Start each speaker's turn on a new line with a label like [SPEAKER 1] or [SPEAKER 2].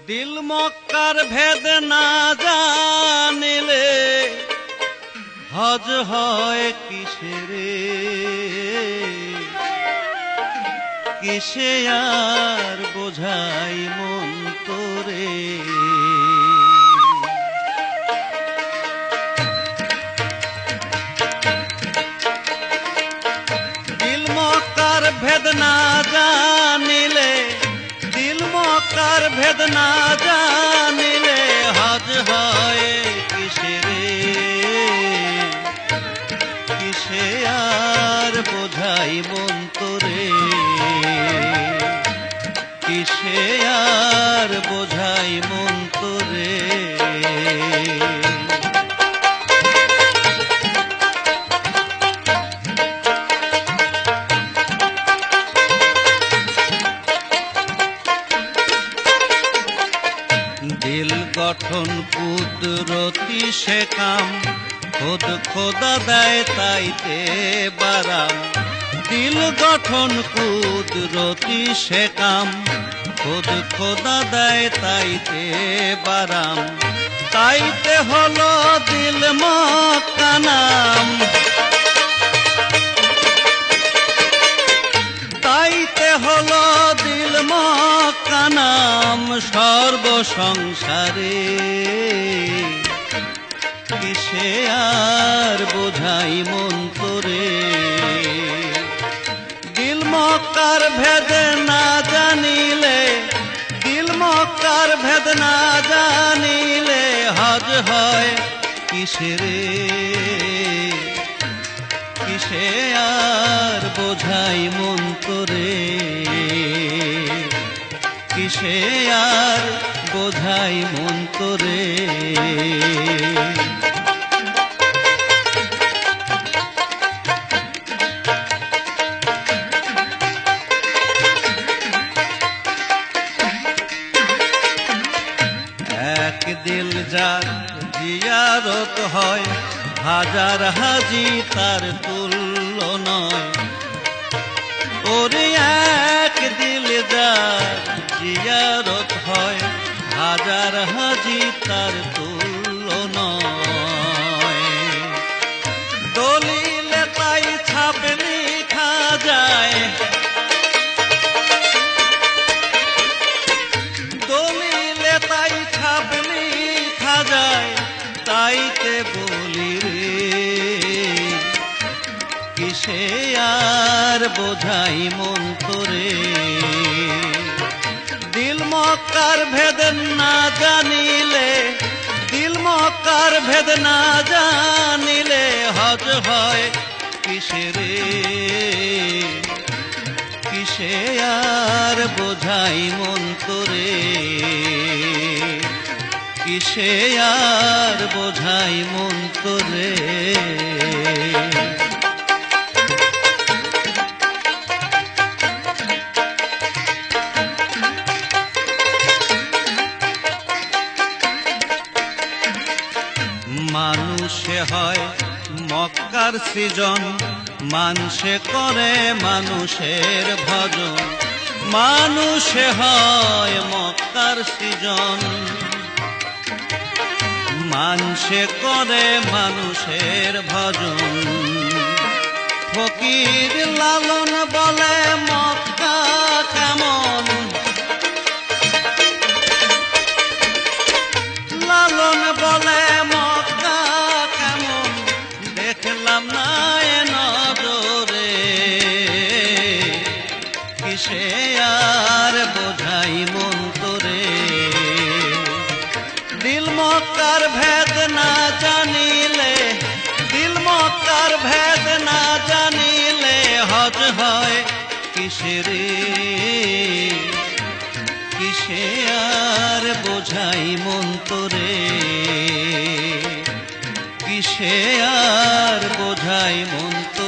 [SPEAKER 1] দিল মক্কার ভেদ না জানিলে হজ হয় কিসেরে, কিসে আর বোঝাই মন তোরে। দিল মক্কার ভেদ না জানিলে, দিল মক্কার ভেদ না জানিলে হজ হয় কিসেরে, কিসে আর বোঝাই মন তোরে, কিসে আর বোঝাই মন তোরে। দিল গঠন কুদরতি সে কাম, খোদ খোদা দেয় তাইতে বারাম। দিল গঠন কুদরতি সে কাম, খোদ খোদা দেয় তাইতে বারাম। তাইতে হলো দিল মক্কা নাম, তাইতে হলো দিল মক্কা নাম সর্বসংসারে। কিসে আর বোঝাই মন তোরে, দিল মক্কার ভেদ না জানিলে, দিল মক্কার ভেদ না জানিলে হজ হয় কিসেরে, কিসে আর বোঝাই মন তোরে, কিসে আর বোঝাই মন তোরে। এক দিল যার জিয়ারত হয়, হাজার হাজি তার তুল্য নয়। ওরে এক দিল যার জিয়ারত হয়, হাজার হাজি তার তুল্য নয়। দলিলে তাই ছাপ লেখা যায়, দলিলে তাই ছাপ লেখা যায়, তাইতে বলি রে, কিসে আর বোঝাই মন তোরে। দিল মক্কার ভেদ না জানিলে, দিল মক্কার ভেদ না জানিলে হজ হয় কিসেরে, কিসে আর বোঝাই মন তোরে, কিসে আর বোঝাই মন তোরে। মানুষে হয় মক্কার সৃজন, মানুষে করে মানুষের ভজন। মানুষে হয় মক্কার সৃজন, মানুষে করে মানুষের ভজন। ফকির লালন বলে মক্কা কেমন, লালন বলে মক্কা কেমন, দেখলাম না এ নজরে। কিসে আর বোঝাই মন তোরে, দিল মক্কার ভেদ না জানিলে, দিল মক্কার ভেদ না জানিলে হজ হয় কিসেরে, কিসে আর বোঝাই মন তোরে, কিসে আর বোঝাই মন তোরে।